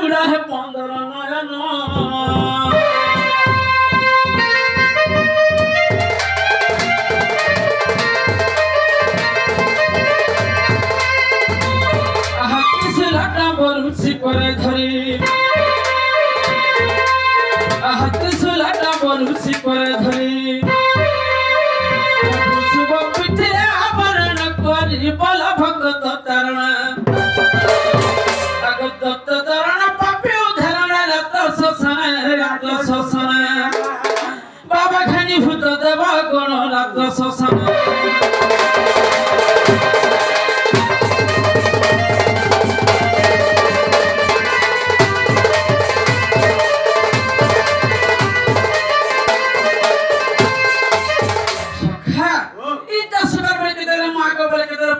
উড়া হে পন্দর নয়ন আহা ত্রিশুলটা বরুচি করে ধরি আহা ত্রিশুলটা বরুচি করে ধরি শুভ পিঠে আবরণ করি বল ভগত তারণ দত্ত তারণ পাপি উদাহরণ রাত শোষণ বাবা খানি ভূত দেব গণ রাত শোষণ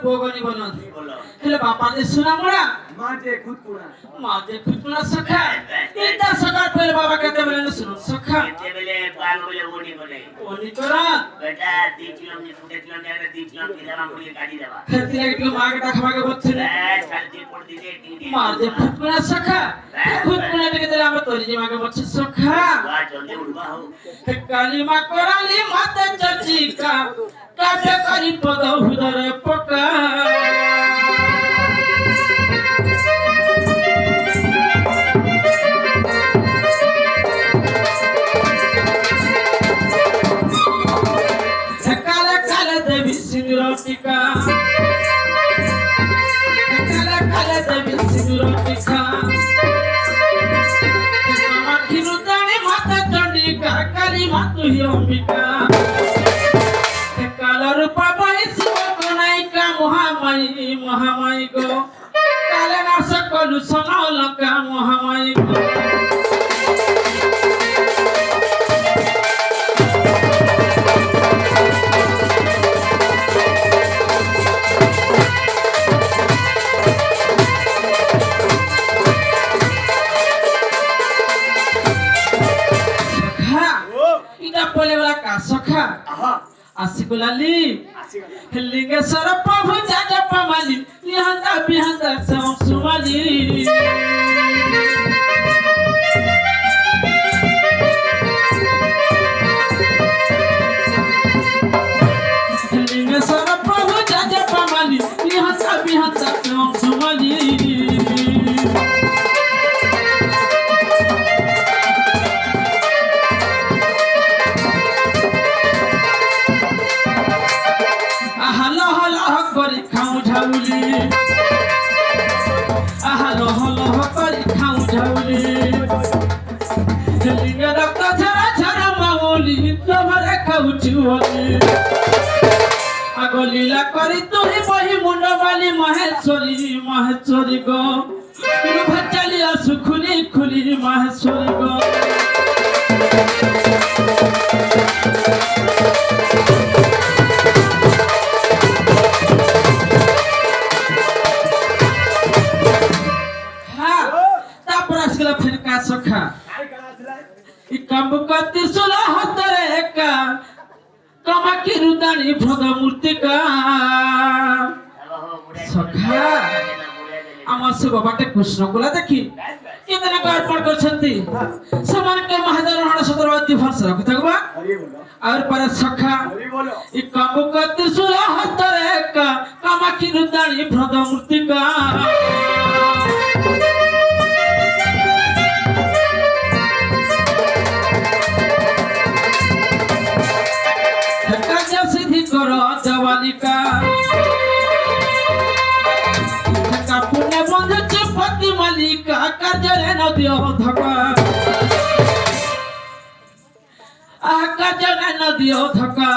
पोगनी बनो हेले बापा दे सुना मोड़ा मां जे खुद कुना सखा इता सकार पहले बाबा कहते बोले सुनो सखा कहते बोले पाल बोले ओनी तोरा बेटा 3 किलो फुटे किलो ने 3 किलो पिला बोले गाड़ी देवा खेती एक किलो मां के खावा के बच्चे ने साढ़े 3 पड़ दीजिए डी मां जे खुद कुना सखा खुद कुना के तेरे हम तोरी जी मां के बच्चे सखा वाह जल्दी उड़वा हो काली मां कोराली माता चची का काटे करी पद हुदरे पका काले काले देवी सिंदूर टीका काले काले देवी सिंदूर टीका माखिनु ताणी माता चंडिका काली मातु ही अंबिका रूपा बाई शिव गणायिका महामाई गो काले नाश कलु सनलका महामाई गो सखा इटा बोले वाला का सखा आसिकुलाली लिंगेश्वर प्रभु जाजा पमाली निहंदा बिहंदा सम सुमाली लिंगेश्वर प्रभु जाजा पमाली निहंदा बिहंदा सम सुमाली लीला करी तुही बही मुंड बाली महेश्वरी गो चली आसु खुली खुली महेश्वरी गो फिर का सखा कंबकती सुला हतरे का कमाकी रुदानी भोग मूर्ति का सखा आम शिव बाटे कृष्ण कोला देखी कितने अर्पण करछंती समान के महादेव हण 17 वर्ष रखतगबा और पर सखा ई कंबकती सुला हतरे का कमाकी रुदानी भोग मूर्ति का जवानिका पुण्य बंधु चिपति मालिका काजरे नदियो धका काजरे नदियो धका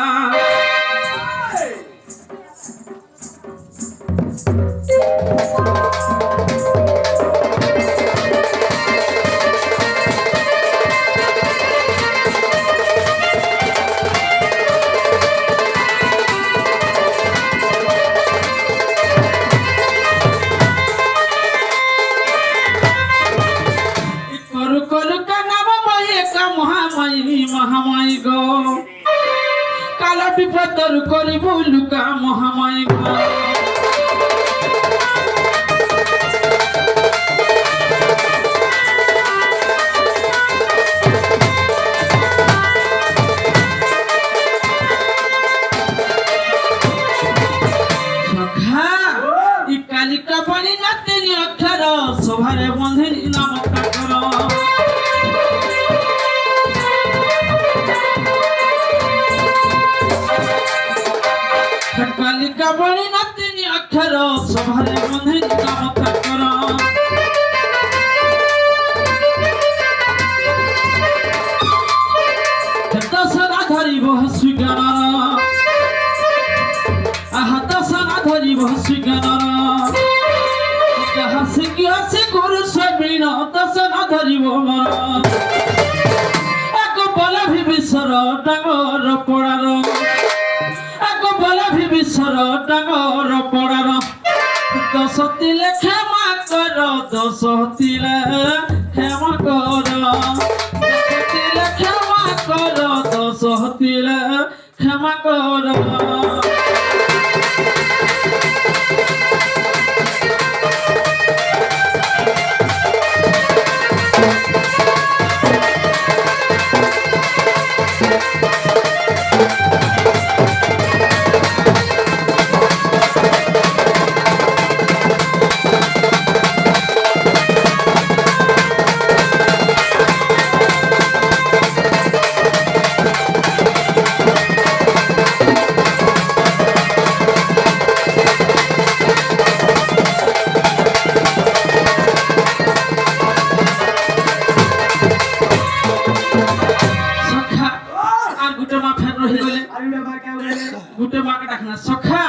महामाई गो काला विपदर करिबु लुका महामाई गो সভারে বন্ধিনী নাম কাকর কালিকা বলি নাতিনি অক্ষর সভারে বন্ধিনী নাম কাকর দশরা ধরিব সুজ্ঞান আহা দশরা ধরিব সুজ্ঞান হাসি হাসি করু সবিন দশরা ধরিব মর এক বল বিশ্বর ডাঙর পড়ার এক বল বিশ্বর ডাঙর পড়ার দশ তিলে ক্ষমা কর দশ তিলে ক্ষমা কর তিলে ক্ষমা কর দশ তিলে ক্ষমা কর গুটে মাকে ডাকনা সখা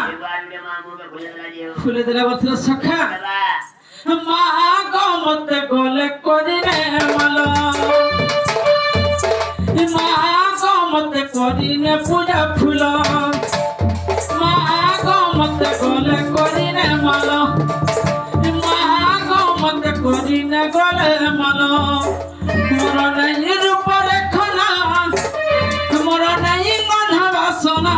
ফুলে দিলে বলছিল সখা মা গো মতে গোলে করিনে মাল মা গো মতে করিনে পূজা ফুল মা গো মতে গোলে করিনে মাল মা গো মতে করিনে গোলে মাল মোর নাই রূপ রেখনা মোর নাই মন বাসনা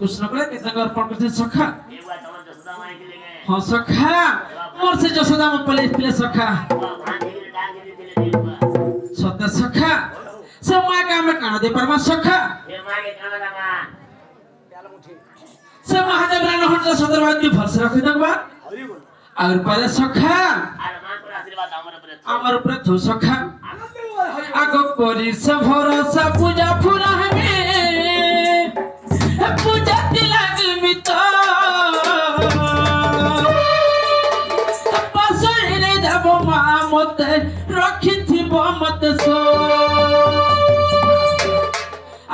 कृष्ण करे कितना अर्पण करते सखा हां सखा मोर से जसोदा में पले पिले सखा सत्य सखा से मां का में काना दे परमा सखा ए मां के काना लगा प्याला मुठी से महादेव रानो हट जसोदा बात भरस रख दंगवा और परे सखा और मां को आशीर्वाद हमर ऊपर थो सखा आगो कोरी से भरोसा पूजा फुला हमें पूजा तिलक मितो पसरे देव मां मते रखी थिबो मते सो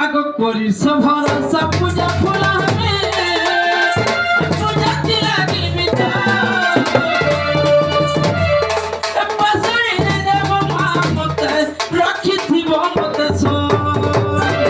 आगो कोरी से भरोसा पूजा फुला हमें पूजा तिलक मितो पसरे देव मां मते रखी थिबो मते सो मां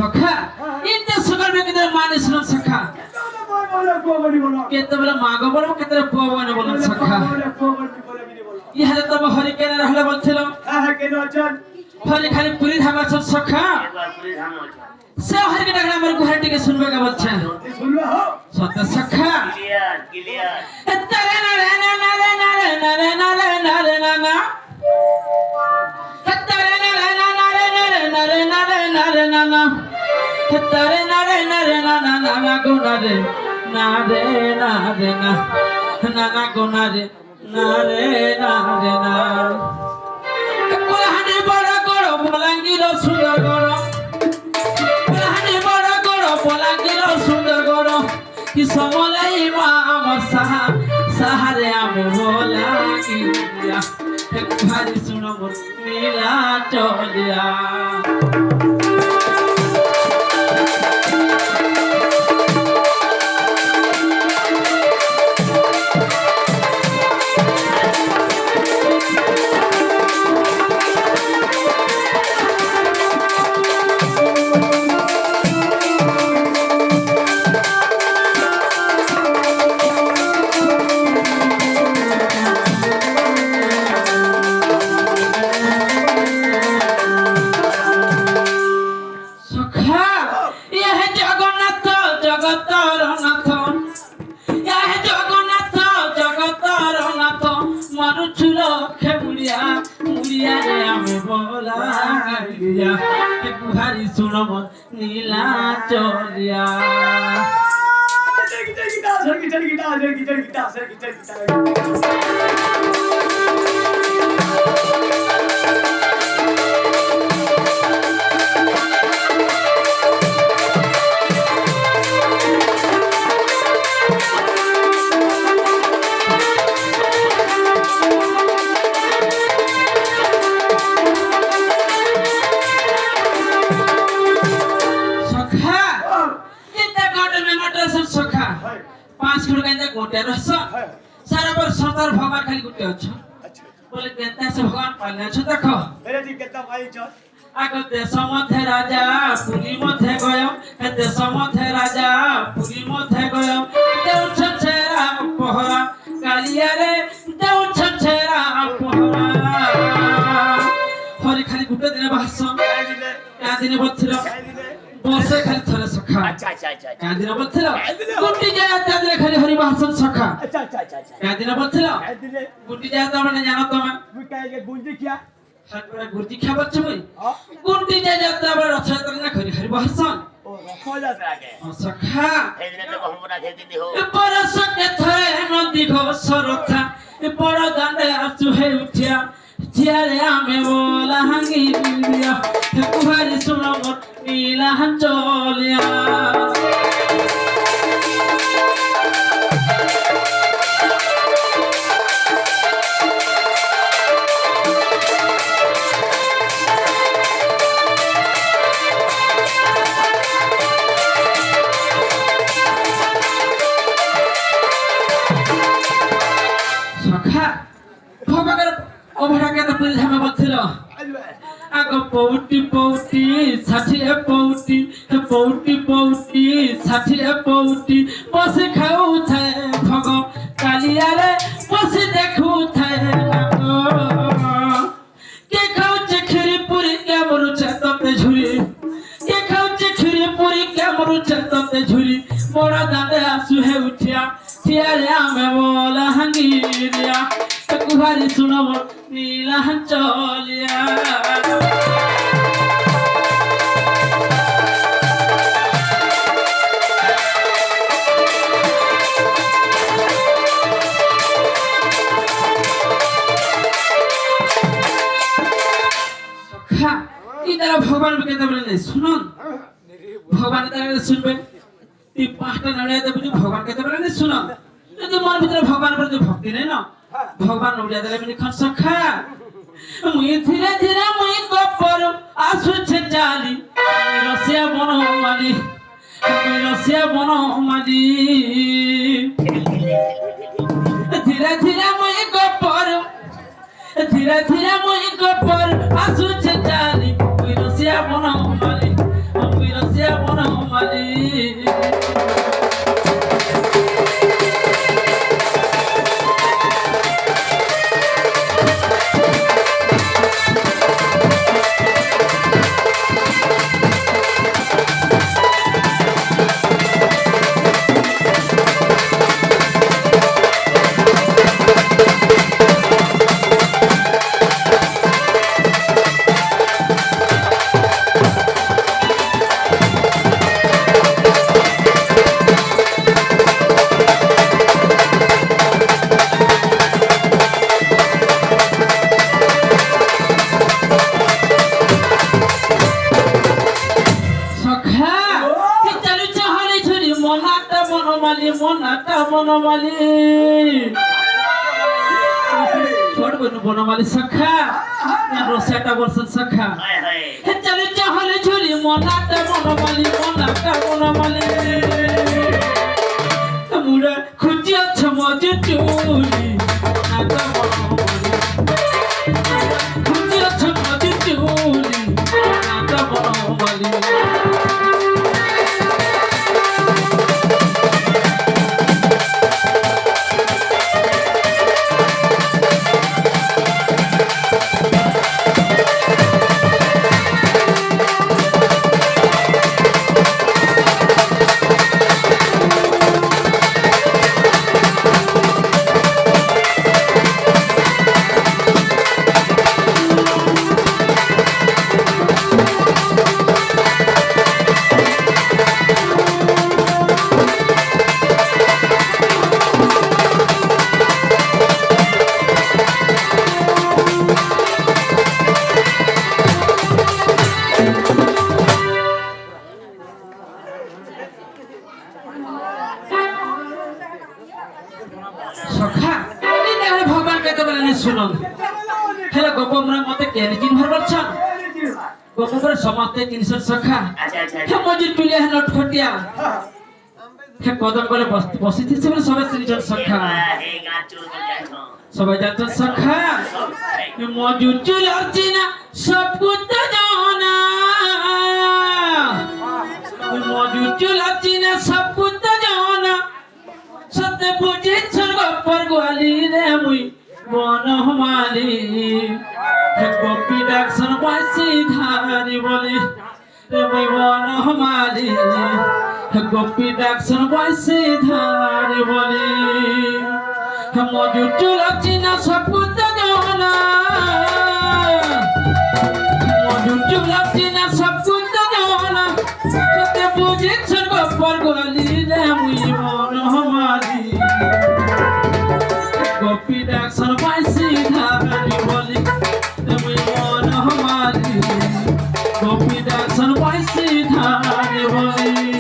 সখা ইতে সকাল বেকে মানে শুনুন সখা কেতবেলে মাগো বলো কেতবেলে পুয়া বনে বলুন সখা ইহালে তবে হরিকেন রহলে বলছিল কেন আছেন হরি খালি পুরি ধামা সব সখা সে হরিকে ডাকলে আমার গুহাটিকে শুনবে কে বলছেন শুনবে হো সত্য সখা ক্লিয়ার তারে না রে না না রে না রে না রে না রে না রে না না তারে না রে না না রে না রে না রে না রে না না তারে না রে না রে না না না না গো না রে না রে না রে না না না গো না রে না রে না রে না কোলাহানি বড় গড় বলাঙ্গির সুন্দর গড় কোলাহানি বড় গড় বলাঙ্গির সুন্দর গড় কি সমলাই মা আমার সাহা সাহারে আমি বলাঙ্গিয়া ভারি শুনো মোর নীলা চলিয়া ভারি শুনো মোর নীলা চলিয়া सारा पर संसार भगवान खाली गुटे अछ बोले केता से भगवान पाले छ देखो मेरे जी केता भाई छ आगो देश मध्य राजा पुरी मध्य गयो देश मध्य राजा पुरी मध्य गयो देउ छछेरा पहरा कालिया रे देउ छछेरा पहरा हरि खाली गुटे दिन भाषण का दिन बथिलो बसे खाली थरे सखा अच्छा का दिन बथिलो गुटी जाय तादरे खाली हरि भाषण सखा अच्छा का दिन बथिलो गुटी जाय त माने जानो तमे मुई काहे के गुंजी किया हातरा गुटी खा बच्चे मुई गुटी जाय त अब रथयात्रा ना खरी हरि भाषण ओ रखो जाता के सखा हे दिन तो हमरा खे दिन हो परस के थरे नदी घोषरथा बड़ दांडे आसु हे उठिया जियारे आमे बोला हांगी दिया कुहारी सुनो मोर नीला चलिया सखा भगवान अभरा के तो पुरी धामे बथिलो आगो पौटी पौटी षाठिए पौटी पौटी पौटी षाठिए पौटी बसे खाऊ थे भग कालिया रे बसे देखू थे के खाऊ खीरी पूरी के मरु तते झुरी के खाऊ खीरी पूरी के मरु तते झुरी मोरा दांडे आसु हे उठिया थिया रे आमे बोला हंगीरिया कुहारी सुनो मोर नीला चलिया सखा इधर भगवान के कहते बोले सुनो भगवान के सुनबे ती पांचटा नड़िया दे बुझी भगवान कहते बोले सुनो यदि मन भीतर भगवान पर भक्ति नहीं ना भगवान नड़िया देले मिनी खन सखा मुई धीरे धीरे मुई गपर आसु छे जाली रसिया बनो माली रसिया बनो माली धीरे धीरे मुई गपर आसु छे जाली रसिया बनो माली रसिया বনমালী মনাটা বনমালী ছোট বনমালী সখা রসাটা বলছেন সখা হায় হায় চলে চহলে ঝুলি মনাটা বনমালী তোমরা খুঁজি আছো মজে চুলি মনাটা বনমালী খুঁজি আছো মজে চুলি মনাটা বনমালী সখা এই দেখো ভগবান কেতে বলেন শুনুন হেলে গোপমরা মতে কেন চিন ভরবছ গোপমরা সমাতে তিনশর সখা আচ্ছা আচ্ছা হে মজির পিলে হে নটখটিয়া হে কদম করে বসিতেছে বলে সবাই তিনজন সখা হে গাছ চুল যাইছো সবাই যাচ্ছ সখা মজুর চুল অর্চিনা সব কুত্তা জানা মজুর চুল অর্চিনা সব কুত্তা জানা সত্য পুজি গপ্পর গোয়ালি রে মুই বনমালী গোপী ডাকসন বাসি ধারি বলি রে মুই বনমালী গোপী ডাকসন বাসি ধারি বলি মজুর চুল চিনা সব কুত্তা জানা মজুর চুল চিনা সব কুত্তা জানা সত্য পুজি গপ্পর গোয়ালি রে মুই বনমালী গোপী ডাকসন বাসি ধারি বলি তুমি বনমালী গোপী ডাকসন বাসি ধারি বলি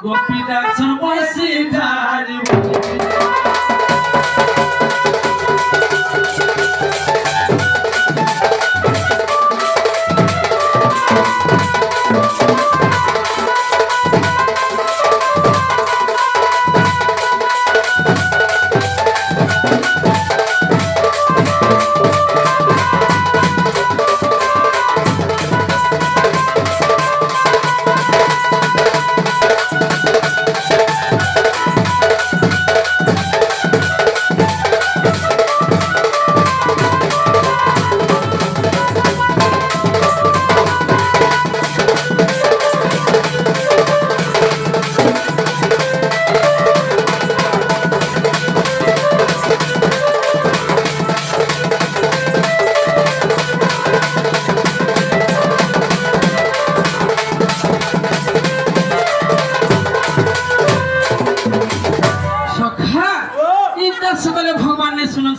গোপী ডাকসন বাসি ধারি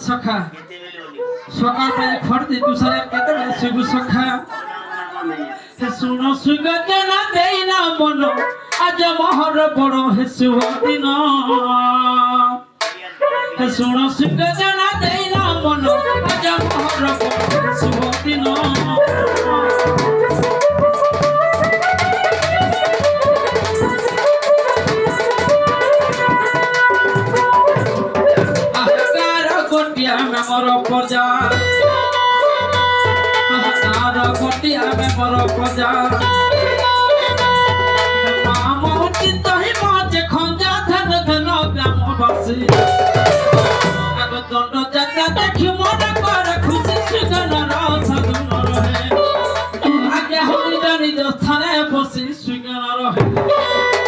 সখা সকাল পাই খড় দি তুসারে কেতে শুগু সখা হে শুনো সুগজনা দেই না মন আজ মহর বড় হেসুব দিন হে শুনো সুগজনা দেই না মন আজ মহর বড় হেসুব দিন मोर प्रजा तार गोटिया में मोर प्रजा चिंत ही माचे खंजा धन धन ग्रामवासी आगो दंड जात्रा देखी मन कर खुशी सुगन साधुन रहे आगे हरि जानी स्थाने बसी सुगन रहे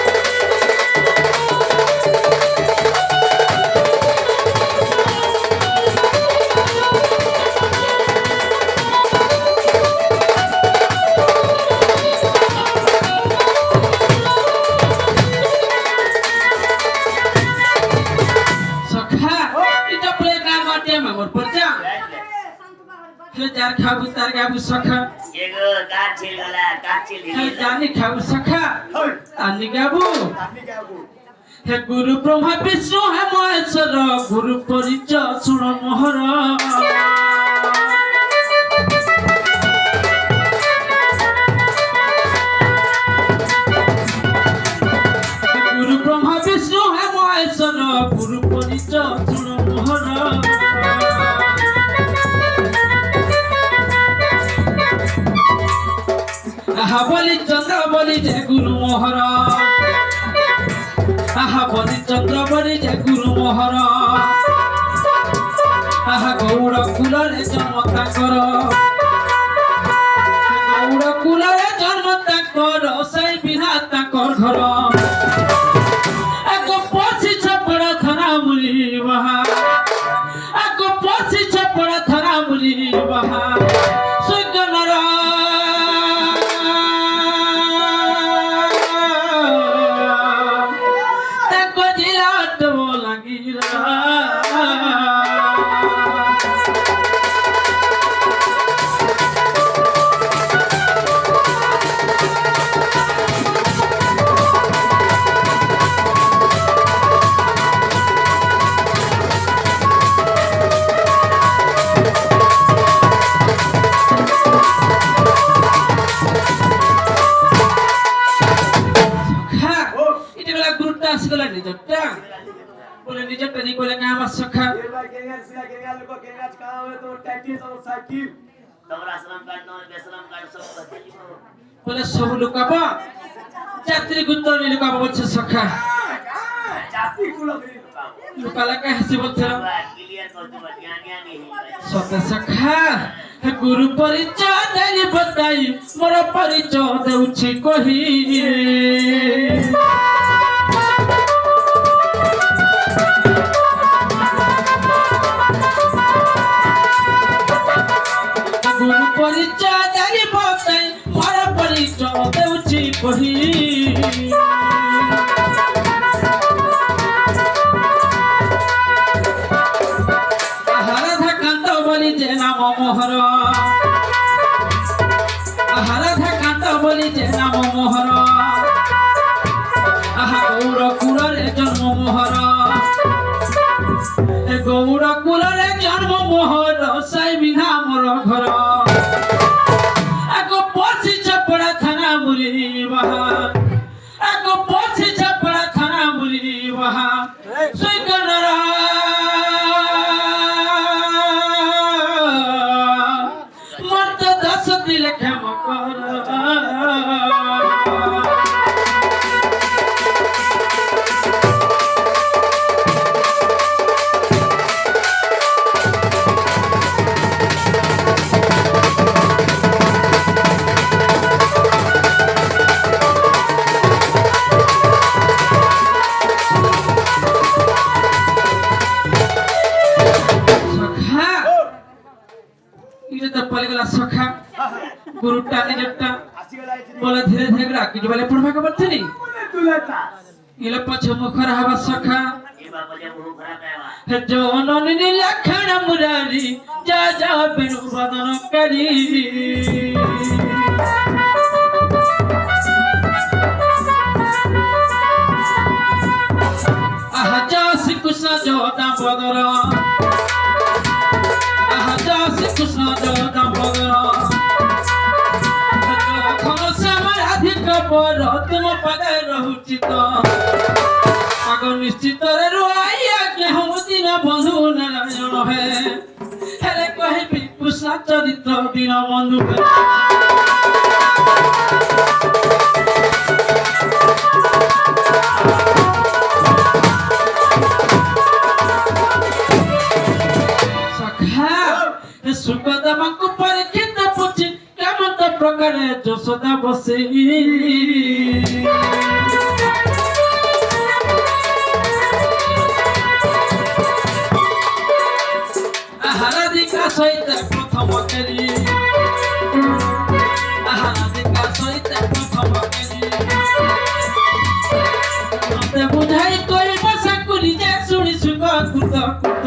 जार खाबु तार गाबु सखा एगो काट छिल गला काट छिल हे जानी खाबु सखा आनी गाबु हे गुरु ब्रह्मा विष्णु हे महेश्वर गुरु परिचय सुन मोहर गुरु ब्रह्मा विष्णु हे महेश्वर गुरु परिचय सुन मोहर आहा बोली चंद्र बोली जय गुरु मोहर आहा बोली चंद्र बोली जय गुरु मोहर आहा गौड़ कुलरे जन्म ताकर गौड़ कुलरे जन्म ताकर सई बिना ताकर घर आगो पछी छपड़ा थाना मुली बहा आगो पछी छपड़ा थाना मुली बहा सुगनर बोले निजट नहीं कोले काम सखा बोले सब लुकाब जात्री गुत्तर नहीं लुकाब बच्चे सखा लुकाला का हंसी बोलते सत्य सखा गुरु परिचय देली बताई मोर परिचय देउछि कही गुरु परिचय देली बताई मोर परिचय देउछि कही नाम मोहर राधा कांत बोली जे नाम मोहर आहा गौड़ कुलरे जन्म मोहर गौड़ कुलरे जन्म मोहर साई बिना मोर घर आगो पछी छपड़ा थाना मुरी बहा आगो पछी छपड़ा थाना मुरी बहा सुगनरा सखा गुरु टाने जट्टा बोला धीरे धीरे राखी जो वाले पढ़वा के बच्चे नहीं इले पछे मुखर हवा सखा जो ननी लखन मुरारी जा जा बिनु बदन करी আগ নিশ্চিତରେ রুয়াইয়া কেহ দিন বন্ধু নারায়ণ হে হেলে কহিবি কৃষ্ণ চরিত্র দিন বন্ধু সখা সুখদামাଙ୍କୁ পরীক্ষিত পুছি কেমন প্রকারে যশোদা বসে আহারাধিকা সহিত প্রথম কেরি আহারাধিকা সহিত প্রথম কেরি মতে বুঝাই কই বসা করি যে শুনি সুখ কুত কুত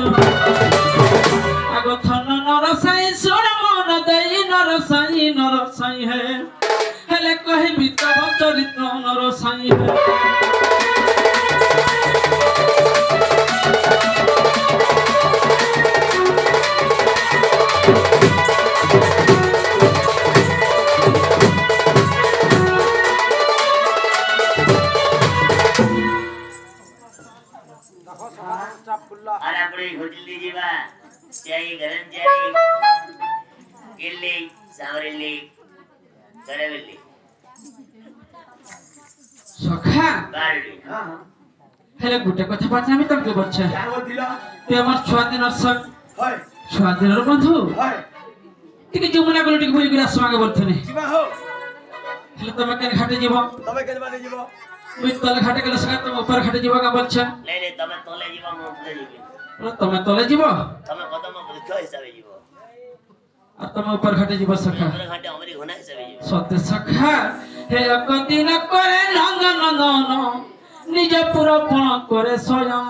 আগথন নরসাই শুণ মন দেই নরসাই হে হেলে কহিবি তব চরিত্র নরসাই হে আর আপনি হোটেল দিয়ে যাবা চাই গরম চাই ইল্লি সামরিল্লি করবেল্লি সখা বাড়ি হেলে গুটে কথা পাচ্ছি আমি তোকে বলছে তুই আমার ছয় দিনের সব ছয় দিনের বন্ধু ଟିକେ ଯମୁନା ଗଲ ଟିକେ ବୁଲି କରି ଆସ ଆগে বলথনি ହେଲେ ତମେ କେନ ଘାଟେ ଯିବ ମୁଇ ତଲେ ଘାଟେ ଗଲେ ସକା ତମ ଉପର ଘାଟେ ଯିବ କା বলছ লে লে তুমি তলে যাবা মো উপরে যাবি ତମେ ତলে ଯିବ তুমি কদম বৃক্ষ হিসাবে যাব আর তমে উপর ঘাটে ଯିବ সখা উপরে ঘাটে আমারি ঘনা হিসাবে যাব সত্য সখা হে অকদিন করে নন্দন নন্দন নিজ পুরপণ করে স্বয়ং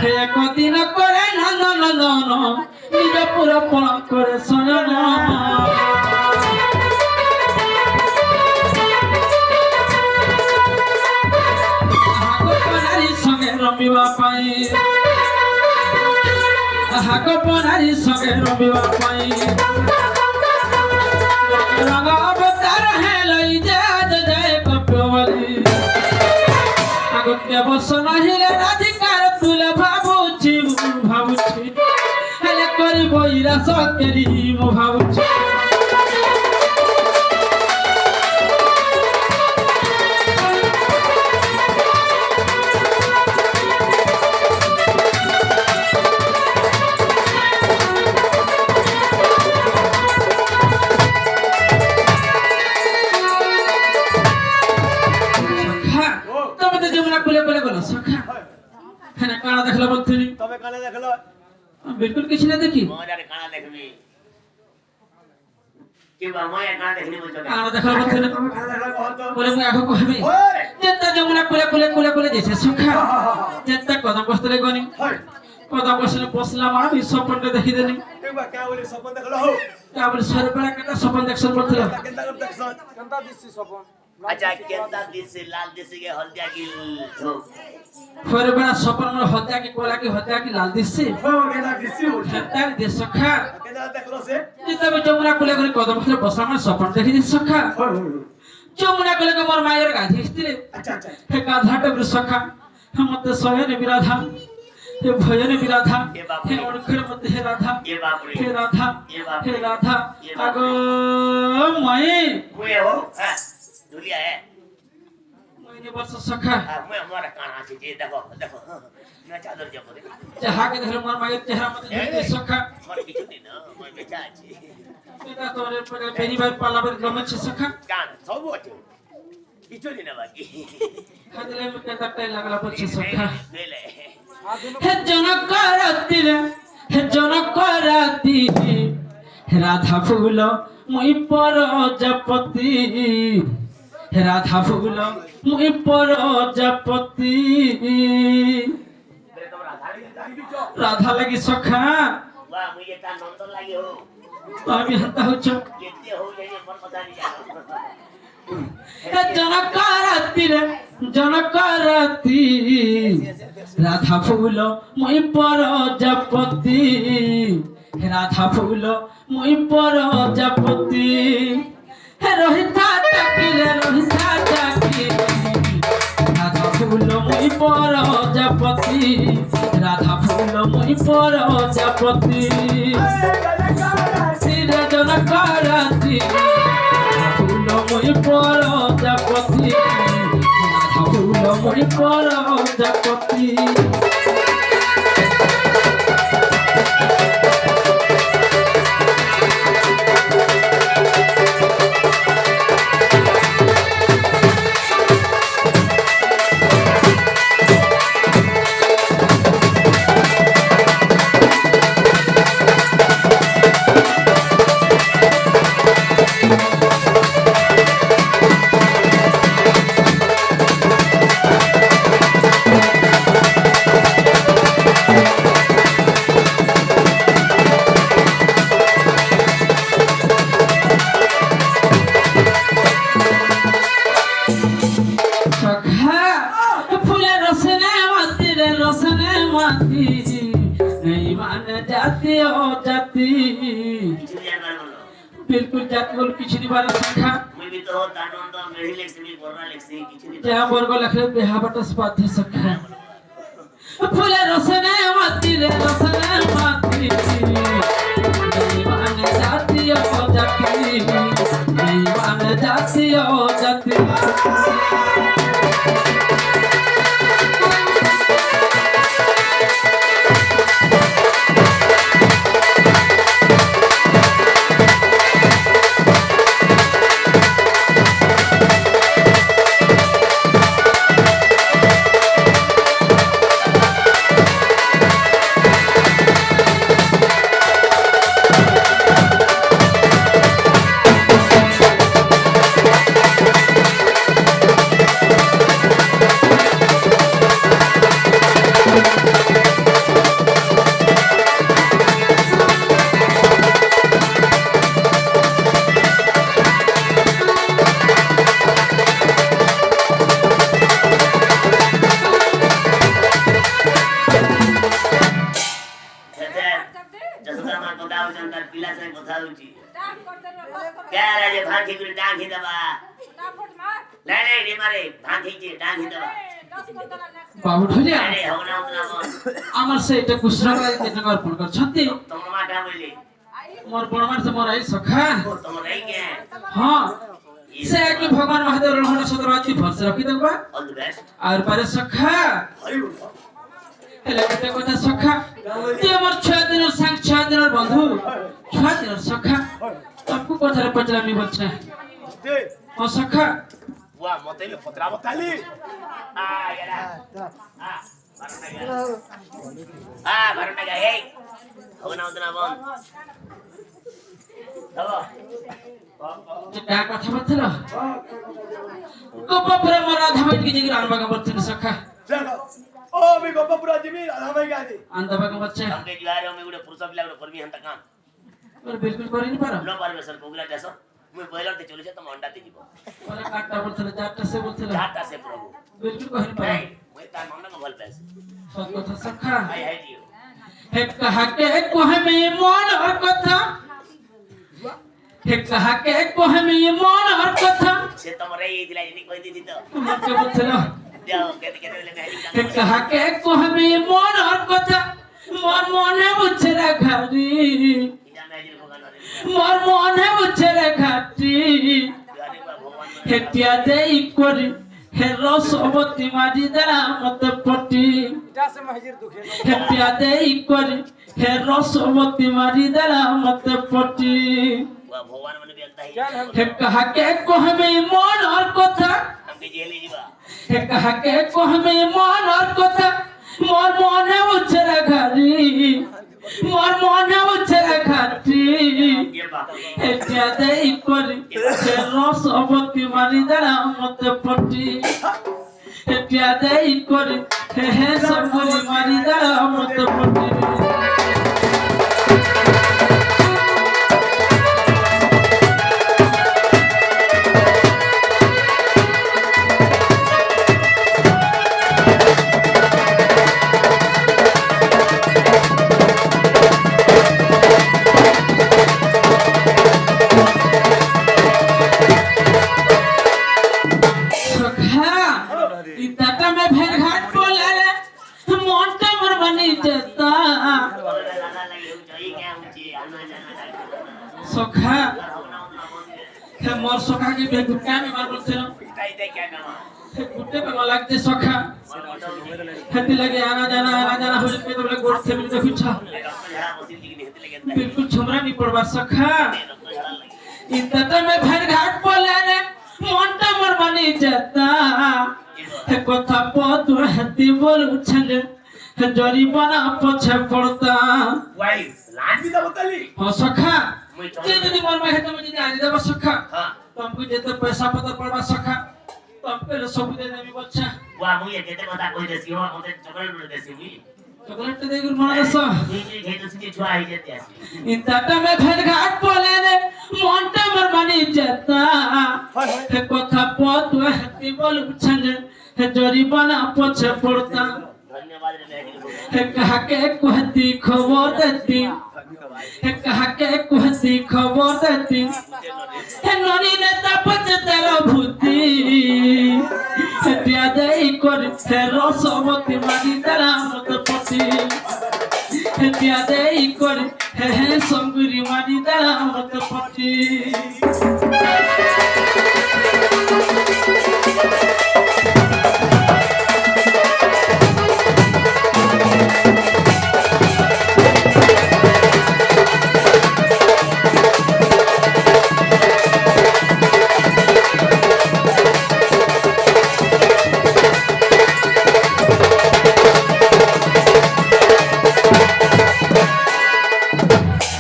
হে কদিন করে নন্দন নন্দন নিজ পুরপণ করে স্বয়ং সঙ্গে রমিবা পাই হাক পনারি সঙ্গে রমিবা পাই রঙ অবতার হেলাই জয় জয় কপিবলি আগকে বস নহিলে রাধিকার তুলে ভাবুছি হেলে করিব ইরা সকেরি মু ভাবুছি কানা দেখলা বলছিলি তবে কানে দেখলো বিলকুল কিছু না দেখি মোরে কানা দেখবি কি বা মোরে কানা দেখলি বলছো কানা দেখলা বলছিলি তবে কানে দেখলো কহত বলে মুই আগে কইবি ওই যেটা যমুনা কোলে যেছে সুখা যেটা কদম বসলে গনি হয় কদম বসলে বসলাম আর বিশ্বপন্ডে দেখি দেনি একবার কে বলি সপন দেখলো হো তা বলে সরবেলা কেটা সপন দেখছন বলছিল কেনতা কর দেখছন কেনতা দিছি সপন আচ্ছা কেনতা দিছে লাল দিছে কে হলদিয়া কি ধো সরবেলা সপন মর হত্যা কি কোলা কি হত্যা কি লাল দিছে হো কেনতা দিছি ও হেতার দে সুখা কেনতা দেখলো সে যেটা যমুনা কোলে কদম বসলে বসলাম আর সপন দেখি দিছে সুখা হয় যমুনা কোলে মোর মায়ের গাধি স্ত্রী আচ্ছা আচ্ছা হে গাধাটা সখা মতে সয়নে বিরাধা হে ভজনে বিরাধা হে অনখের মধ্যে হে রাধা এ বাপরে হে রাধা হে রাধা আগো মায়ে মুয়ে হো হ্যাঁ দুলিয়া হে মাইনে বর্ষ সখা মুয়ে মোরে কানা আছে যে দেখো দেখো না চাদর যাব দে যাহাকে দেখলে মোর মায়ের চেহারা মধ্যে দেখতে সখা মোর কিছু নেই না মই বেচা আছে এটা তোরে পরে বেরিবার পালাবার গমছে সখা কান সব আছে কিছু নেই না বাকি খাদলে মতে কাটাই লাগলা বলছে সখা বেলে হে জনক রাতি হে রাধা ফুল মুই প্রজাপতি হে রাধা ফুল মুই প্রজাপতি তোমরা ধাড়ি ধাড়ি দিছো রাধা লাগি সখা বাহ মুই তা নন্দন লাগি হো আমি হাতা হচ্ছ কেতে হো যাই মোর কথা নি জানো হে জনক রাতি রাধা ফুল মুই প্রজাপতি হে রাধা ফুল মুই প্রজাপতি রোহিতা চাকিরে রোহিতা চাকি রাধা ফুল মুই প্রজাপতি রাধা ফুল মুই প্রজাপতি সিরে জনকারাতি ফুল মুই প্রজাপতি রাধা ফুল মুই প্রজাপতি जाती हो जाती बिल्कुल जाती बोल किसी नहीं बात सीखा मैं भी तो तानंद मेरी लेक्स भी बोलना लेक्स किसी नहीं क्या बोल लखे बेहाबट स्पात है सखा फूले रसने माती रे रसने माती दीवान जाती हो जाती दीवान जाती हो जाती क्या राजे भांगी गुरी डांगी दबा नहीं नहीं मारे भांगी जी डांगी दबा बाबू ढोलिया नहीं होना उतना बोल আমার সেইটা কুশরা কেটে অর্পণ করছন্তি तुम माटा बोली মোর বড়মার সে মোর আই সখা तुम रही क्या হ্যাঁ সে কি ভগবান মহাদেব রহমান সদরাতি ভরসা রাখি দেবা ऑल द बेस्ट আর পারে সখা এলে একটা কথা সখা তুই আমার 6 দিনের সাং 6 দিনের বন্ধু 6 দিনের সখা আপকো কথারে পচলামি বলছে दे ও সখা वाह मते में फतरा बताली आ यारा भरना गया हे होना उतना बोल दबा কা কথা বলছিল গোপপুরে মোর রাধা মাইট কি জিগর আনবাগা বলছিল সখা देखो ओ मी गोपापुरा जिमी हमें क्या दी আনবাগা বলছে हम के जुआरे में गुडे पुरुष बिला गुडे परमी हंता काम তোর বিলকুল করিনি পারো नो परमेश्वर कोगला जैसा मैं पहले ते चले जाता अंडा दे जीवो ওরা কাটটা বলছিল চারটা সে বলছিল जाता से प्रभु বিলকুল কহিনি পারো नहीं मैं तार मन में भल पैसे সত কথা সখা हाय हाय दियो হে কাহাকে কহমি মনের কথা হে কাহাকে কহমি মনের কথা से तुमरे ये दिला नहीं कोई दी तो তোমাকে বলছিল जाओ कहते कहते ले मैं হে কাহাকে কহমি মনের কথা মন মনে বুঝছে রাখারি इधर मैं जिन भगवान रे মোর মনে বুঝছে রাখাটি जुआरे का भगवान হেটিয়া দেই করি হে রসবতী মারি দ্বারা মত পটি इटा से महजिर दुखे হেটিয়া দেই করি হে রসবতী মারি দ্বারা মত পটি वाह भगवान मन भी अंता ही হে কাহাকে কহমি মনের কথা हम के जेल जीवा হে কাহাকে কহমি মনের কথা মোর মনে বুঝছে রাখারি মোর মনে বুঝছে রাখাটি ये बात হেটিয়া দেই করি হে রসবতী মারি দ্বারা মত পটি হেটিয়া দেই করি হে সবরি মারি দ্বারা মত পটি সখা আর হবে না ওনা বলছে হে মোর সখা কি বেগুটে আমি মার বলছিল তাই তাই কেন মা হে গুটে বেমা লাগছে সখা হেতি লাগে আনা জানা হইছে তো বলে গোড় থেকে দেখুছ রক্ত ঝাড়া মশিন দিকে হেতে লেগে যায় बिल्कुल छमरा नहीं पड़वा सखा রক্ত ঝাড়া লাগে इंतता में भर घाट बोले रे मोंटा मर बनी जाता है कथा पत हती बोल उछले है जरी बना पछे पड़ता ওয়াই লাজ भी तो बताली हो सखा मुई जे यदि मन में है तो मुझे आज देबा सखा হ্যাঁ तुमको जेते पैसा पता पड़वा सखा तुमको सब दे देबी बच्चा ওয়া মুই যেতে কথা কই দেছি ও মতে চকলেট বলে দেছি মুই चॉकलेट दे गुल मन दसो তুই যে খেতে সুজি ছুয়া হই যেতে আসি इंतता में भर घाट बोले रे मोंटा मर बनी जाता हाय हाय है कथा पत हती बोल उछले है जरी बना पछे पड़ता ধন্যবাদ রে মেয়ে है कहा के कुहती खबर देती है कहा के कुहती खबर देती है ननी ने तपत तेरा भूती है दिया दे कर तेरा समति मारी तेरा मत पति है दिया दे कर है संगुरी मारी तेरा मत पति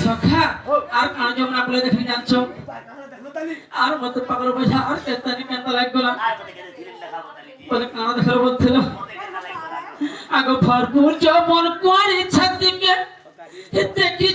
सखा আর কান যমুনা বলে দেখি জানছো बताली আর মত পাগল বোঝা আর কেতানি কেতা লাগ গলা আর মতে কেন ফিল্ম দেখা বতালি দি বলে কান দেখার বলছিল মতে কেন লাগি আগে ভরপুর যৌবন করে ছাতিকে দেখি